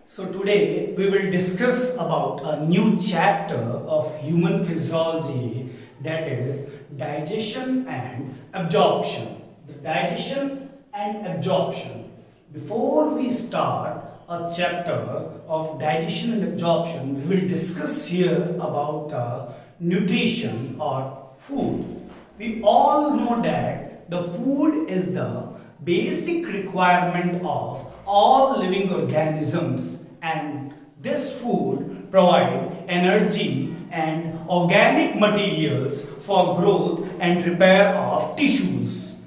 So today we will discuss about a new chapter of human physiology, that is digestion and absorption. The digestion and absorption. Before we start a chapter of digestion and absorption, we will discuss here about nutrition or food. We all know that the food is the basic requirement of all living organisms, and this food provides energy and organic materials for growth and repair of tissues.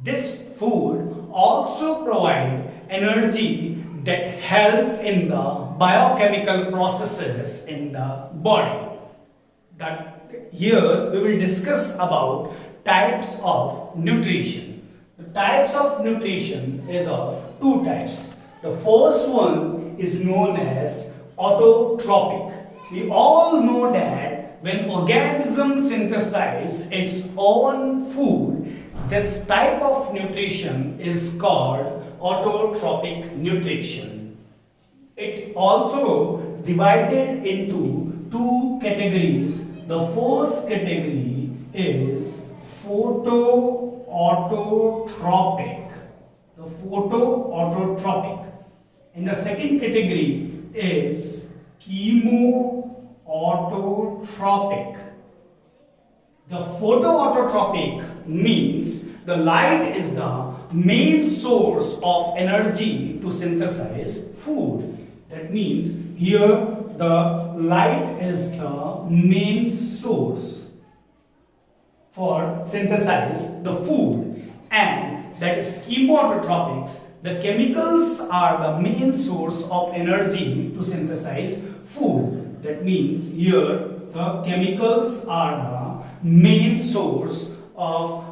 This food also provides energy that help in the biochemical processes in the body. Here we will discuss about types of nutrition. The types of nutrition is of two types. The first one is known as autotrophic. We all know that when organisms synthesize its own food, this type of nutrition is called autotrophic nutrition. It also divided into two categories. The first category is photoautotropic. The photoautotropic. And the second category is chemoautotropic. The photoautotropic means the light is the main source of energy to synthesize food. That means here the light is the main source for synthesize the food, and that is chemoautotropics. The chemicals are the main source of energy to synthesize food. That means here the chemicals are the main source of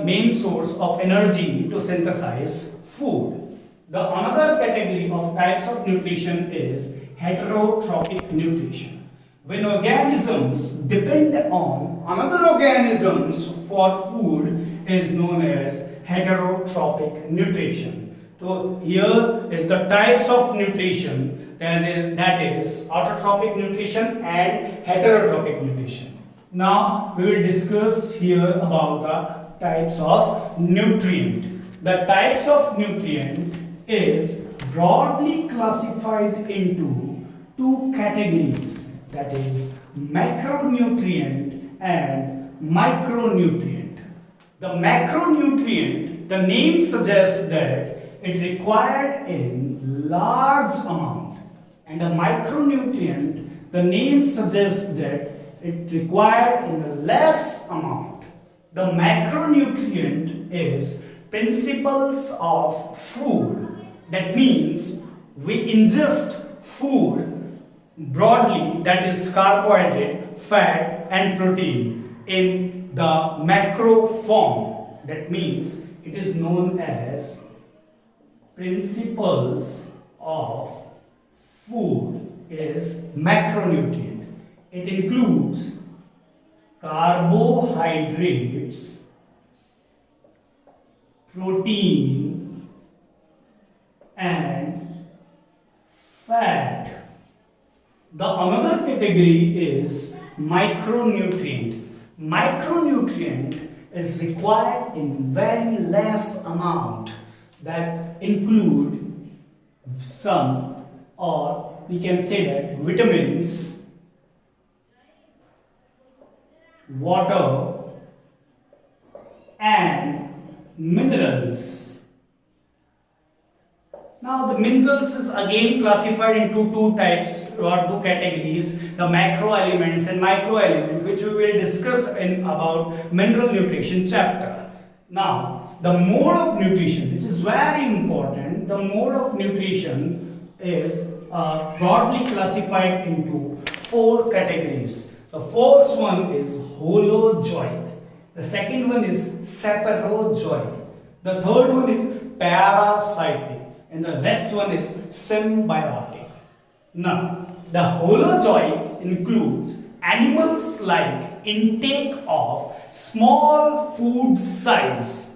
main source of energy to synthesize food. The another category of types of nutrition is heterotrophic nutrition. When organisms depend on another organisms for food is known as heterotrophic nutrition. So here is the types of nutrition, that is autotrophic nutrition and heterotrophic nutrition. Now we will discuss here about the types of nutrient. The types of nutrient is broadly classified into two categories, that is macronutrient and micronutrient. The macronutrient, the name suggests that it required in large amount, and the micronutrient, the name suggests that it required in a less amount. The macronutrient is principles of food. That means we ingest food broadly, that is carbohydrate, fat and protein in the macro form. That means it is known as principles of food is macronutrient. It includes carbohydrates, protein and fat. The another category is micronutrient. Micronutrient is required in very less amount, that include some, or we can say that vitamins, water and minerals. Now the minerals is again classified into two types or two categories, the macro elements and micro element, which we will discuss in about mineral nutrition chapter. Now the mode of nutrition, which is very important, the mode of nutrition is broadly classified into four categories. The first one is holozoic, the second one is saprozoic, the third one is parasitic, and the rest one is symbiotic. Now, the holozoic includes animals like intake of small food size.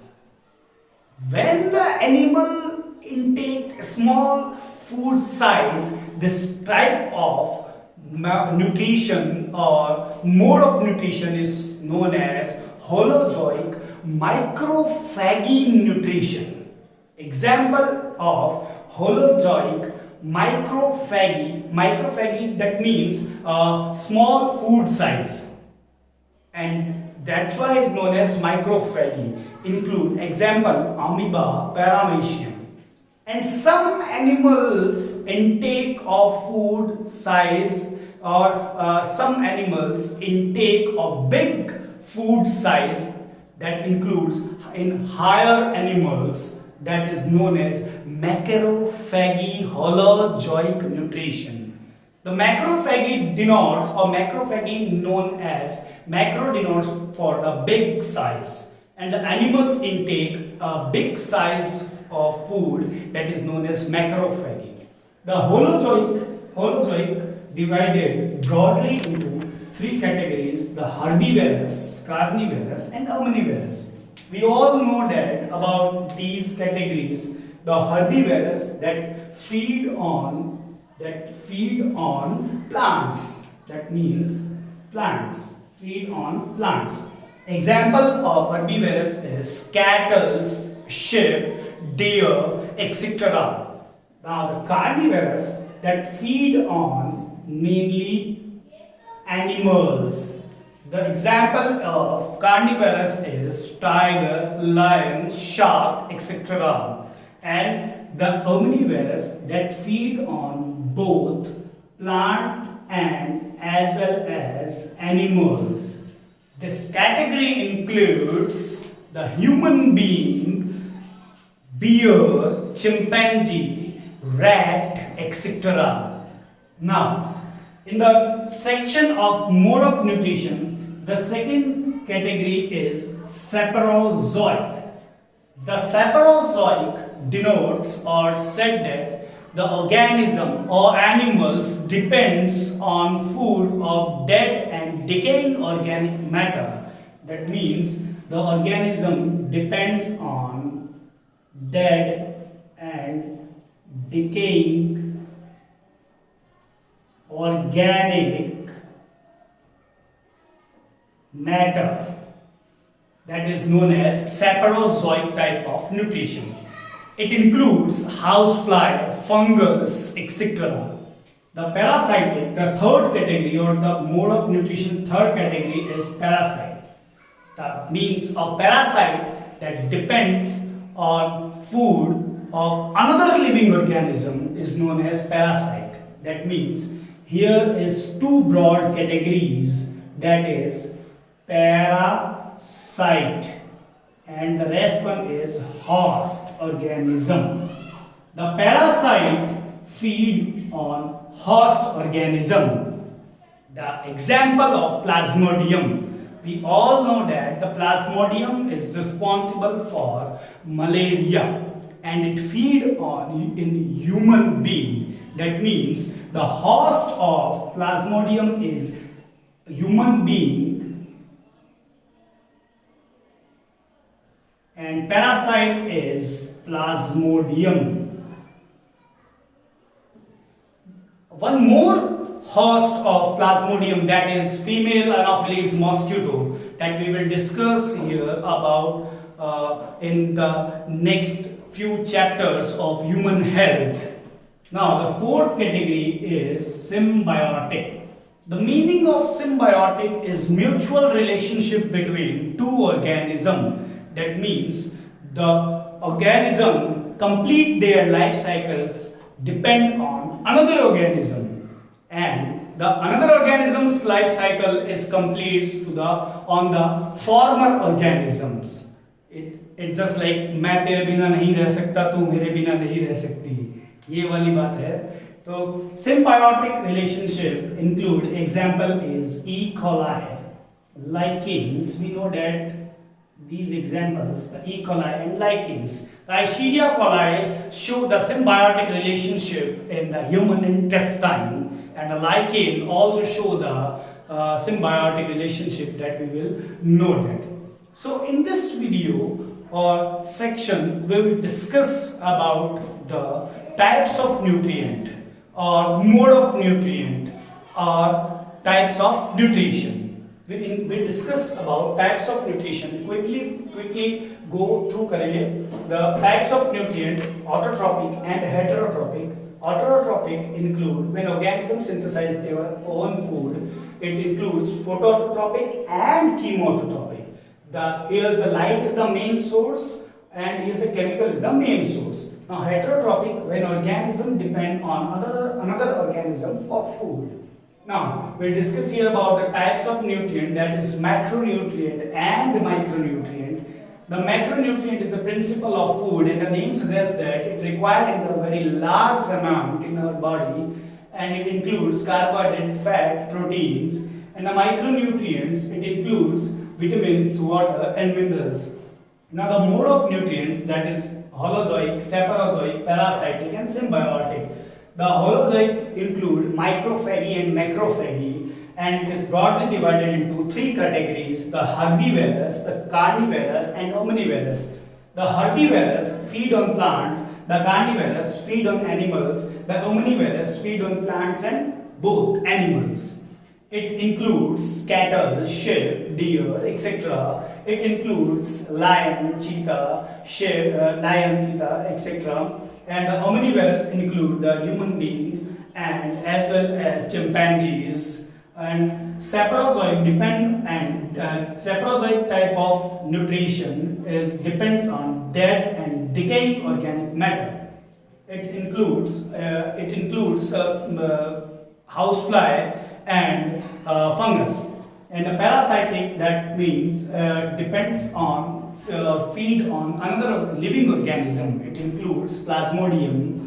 When the animal intake small food size, this type of nutrition or mode of nutrition is known as holozoic microphagy nutrition. Example of holozoic microphagy, that means small food size, and that's why it's known as microphagy. Include example amoeba, paramecium. And some animals intake of food size, or some animals intake of big food size, that includes in higher animals, that is known as macrophagy holozoic nutrition. The macrophagy denotes, or macrophagy known as macro denotes for the big size, and the animals intake a big size of food, that is known as macrophagy. The holozoic divided broadly into three categories: the herbivorous, carnivorous, and omnivorous. We all know that about these categories. The herbivorous, that feed on plants, that means plants, feed on plants. Example of herbivorous is cattle, sheep, deer, etc. Now the carnivorous, that feed on mainly animals. The example of carnivorous is tiger, lion, shark, etc. And the omnivorous, that feed on both plant and as well as animals. This category includes the human being, bear, chimpanzee, rat, etc. Now, in the section of mode of nutrition, the second category is saprozoic. The saprozoic denotes or said that the organism or animals depends on food of dead and decaying organic matter. That means the organism depends on dead and decaying organic matter. That is known as saprozoic type of nutrition. It includes housefly, fungus, etc. The parasitic, the third category, or the mode of nutrition third category is parasite. That means a parasite that depends on food of another living organism is known as parasite. That means here is two broad categories, that is parasite, and the rest one is host organism. The parasite feed on host organism. The example of Plasmodium. We all know that the Plasmodium is responsible for malaria, and it feed on in human being. That means the host of Plasmodium is human being, and parasite is Plasmodium. One more host of Plasmodium, that is female Anopheles mosquito, that we will discuss here about in the next few chapters of human health. Now the fourth category is symbiotic. The meaning of symbiotic is mutual relationship between two organisms. That means the organism complete their life cycles depend on another organism, and the another organism's life cycle is complete to the on the former organisms. It's just like मैं तेरे बिना नहीं रह सकता, तू मेरे बिना नहीं रह सकती, ये वाली बात है. तो symbiotic relationship include example is E. coli, lichens. We know that these examples, the E. coli and lichens. The Escherichia coli show the symbiotic relationship in the human intestine, and the lichen also show the symbiotic relationship that we will know that. So in this video or section, we will discuss about the types of nutrient or mode of nutrient or types of nutrition. We discuss about types of nutrition. Quickly go through करेंगे the types of nutrient, autotrophic and heterotrophic. Autotrophic include when organisms synthesize their own food. It includes photoautotropic and chemoautotropic. Here the light is the main source and here the chemical is the main source. Now heterotrophic when organisms depend on another organism for food. Now we'll discuss here about the types of nutrient, that is macronutrient and micronutrient. The macronutrient is the principle of food and the name suggests that it required in a very large amount in our body and it includes carbohydrate, fat, proteins, and the micronutrients it includes vitamins, water and minerals. Now the mode of nutrients, that is holozoic, saprozoic, parasitic and symbiotic. The holozoic include microphagy and macrophagy and it is broadly divided into three categories: the herbivorous, the carnivorous and omnivorous. The herbivorous feed on plants, the carnivorous feed on animals, the omnivorous feed on plants and both animals. It includes cattle, sheep, deer, etc. It includes lion, cheetah, etc. And the omnivorous include the human being and as well as chimpanzees. And saprozoic saprozoic type of nutrition depends on dead and decaying organic matter. It includes housefly and fungus. And the parasitic, that means depends on feed on another living organism. It includes plasmodium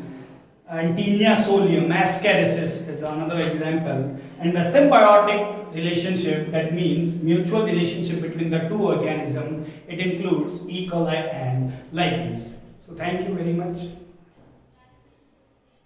and Taenia solium, ascarisis is another example. And the symbiotic relationship, that means mutual relationship between the two organisms, it includes E. coli and lichens. So thank you very much.